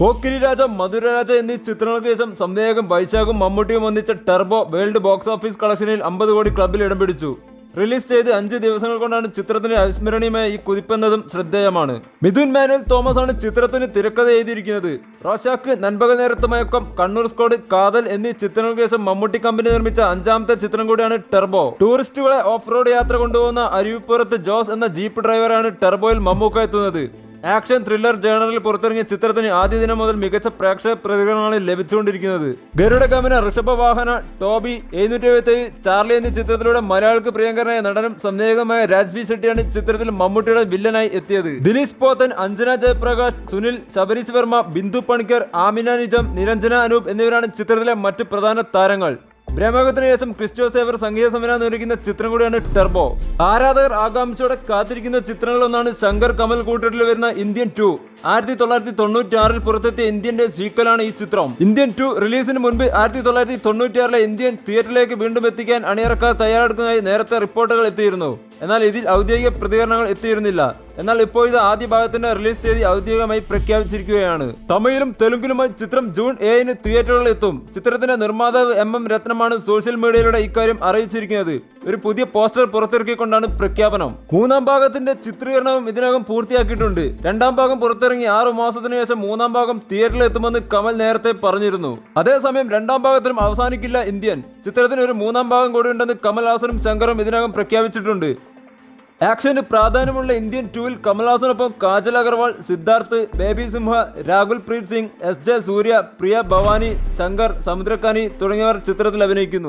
പോക്കിരി രാജ, മധുരരാജ എന്നീ ചിത്രങ്ങൾക്ക് ശേഷം സംവിധായകൻ വൈശാഖും മമ്മൂട്ടിയും ഒന്നിച്ച ടർബോ വേൾഡ് ബോക്സ് ഓഫീസ് കളക്ഷനിൽ 50 കോടി ക്ലബിൽ ഇടം പിടിച്ചു. റിലീസ് ചെയ്ത് 5 ദിവസങ്ങൾ കൊണ്ടാണ് ചിത്രത്തിന്റെ അവിസ്മരണീയമായ ഈ കുതിപ്പെന്നതും ശ്രദ്ധേയമാണ്. മിഥുൻ മാനുവൽ തോമസ് ആണ് ചിത്രത്തിന് തിരക്കഥ എഴുതിയിരിക്കുന്നത്. റോഷാക്ക്, നൻപകൽ നേരത്ത് മയക്കം, കണ്ണൂർ സ്ക്വാഡ്, കാതൽ എന്നീ ചിത്രങ്ങൾക്ക് ശേഷം മമ്മൂട്ടി കമ്പനി നിർമ്മിച്ച 5ാമത്തെ ചിത്രം കൂടിയാണ് ടർബോ. ടൂറിസ്റ്റുകളെ ഓഫ് റോഡ് യാത്ര കൊണ്ടുപോകുന്ന അരുവിപ്പുറത്ത് ജോസ് എന്ന ജീപ്പ് ഡ്രൈവറാണ് ടർബോയിൽ മമ്മൂക്ക എത്തുന്നത്. ആക്ഷൻ ത്രില്ലർ ജേണറിൽ പുറത്തിറങ്ങിയ ചിത്രത്തിന് ആദ്യ ദിനം മുതൽ മികച്ച പ്രേക്ഷക പ്രതികരണങ്ങളാണ് ലഭിച്ചുകൊണ്ടിരിക്കുന്നത്. ഗരുഡഗമന, ഋഷഭവാഹന, ടോബി, 777, ചാർലി എന്നീ ചിത്രത്തിലൂടെ മലയാളിക്ക് പ്രിയങ്കരനായ നടനും സംവിധായകനുമായ രാജ്ബി ഷെട്ടിയാണ് ചിത്രത്തിൽ മമ്മൂട്ടിയുടെ വില്ലനായി എത്തിയത്. ദിലീഷ് പോത്തൻ, അഞ്ജന ജയപ്രകാശ്, സുനിൽ, ശബരീഷ് വർമ്മ, ബിന്ദു പണിക്കർ, ആമിന നിജം, നിരഞ്ജന അനൂപ് എന്നിവരാണ് ചിത്രത്തിലെ മറ്റ് പ്രധാന താരങ്ങൾ. ബ്രഹ്മയുഗത്തിന് ശേഷം ക്രിസ്റ്റോ സേവർ സംഗീത സംവിധാനം ഒരുക്കുന്ന ചിത്രം കൂടിയാണ് ടർബോ. ആരാധകർ ആകാംക്ഷയോടെ കാത്തിരിക്കുന്ന ചിത്രങ്ങളൊന്നാണ് ശങ്കർ കമൽ കൂട്ടുകെട്ടിൽ വരുന്ന ഇന്ത്യൻ 2. 1996 പുറത്തെത്തിയ ഇന്ത്യന്റെ സീക്വലാണ് ഈ ചിത്രം. ഇന്ത്യൻ 2 റിലീസിന് മുൻപ് 1996 ഇന്ത്യൻ തിയേറ്ററിലേക്ക് വീണ്ടും എത്തിക്കാൻ അണിയറക്കാർ തയ്യാറെടുക്കുന്നതായി നേരത്തെ റിപ്പോർട്ടുകൾ എത്തിയിരുന്നു. എന്നാൽ ഇതിൽ ഔദ്യോഗിക പ്രതികരണങ്ങൾ എത്തിയിരുന്നില്ല. എന്നാൽ ഇപ്പോൾ ഇത് ആദ്യ ഭാഗത്തിന്റെ റിലീസ് തീയതി ഔദ്യോഗികമായി പ്രഖ്യാപിച്ചിരിക്കുകയാണ്. തമിഴിലും തെലുങ്കിലുമായി ചിത്രം ജൂൺ 7 തിയേറ്ററുകളിൽ എത്തും. ചിത്രത്തിന്റെ നിർമ്മാതാവ് MM രത്നമാണ് സോഷ്യൽ മീഡിയയിലൂടെ ഇക്കാര്യം അറിയിച്ചിരിക്കുന്നത്. ഒരു പുതിയ പോസ്റ്റർ പുറത്തിറക്കിക്കൊണ്ടാണ് പ്രഖ്യാപനം. 3ാം ഭാഗത്തിന്റെ ചിത്രീകരണവും ഇതിനകം പൂർത്തിയാക്കിയിട്ടുണ്ട്. 2ാം ഭാഗം പുറത്തിറങ്ങി 6 മാസത്തിനു ശേഷം 3ാം ഭാഗം തിയേറ്ററിൽ എത്തുമെന്ന് കമൽ നേരത്തെ പറഞ്ഞിരുന്നു. അതേസമയം 2ാം ഭാഗത്തിലും അവസാനിക്കില്ല ഇന്ത്യൻ. ചിത്രത്തിന് ഒരു 3ാം ഭാഗം കൂടി ഉണ്ടെന്ന് കമൽഹാസനും ശങ്കറും ഇതിനകം പ്രഖ്യാപിച്ചിട്ടുണ്ട്. ആക്ഷന് പ്രാധാന്യമുള്ള ഇന്ത്യൻ 2-ൽ കമൽഹാസനൊപ്പം കാജൽ അഗർവാൾ, സിദ്ധാർത്ഥ്, ബേബി സിംഹ, രാഹുൽ പ്രീത് സിംഗ്, SJ സൂര്യ, പ്രിയ ഭവാനി, ശങ്കർ, സമുദ്രക്കാനി തുടങ്ങിയവർ ചിത്രത്തിൽ അഭിനയിക്കുന്നു.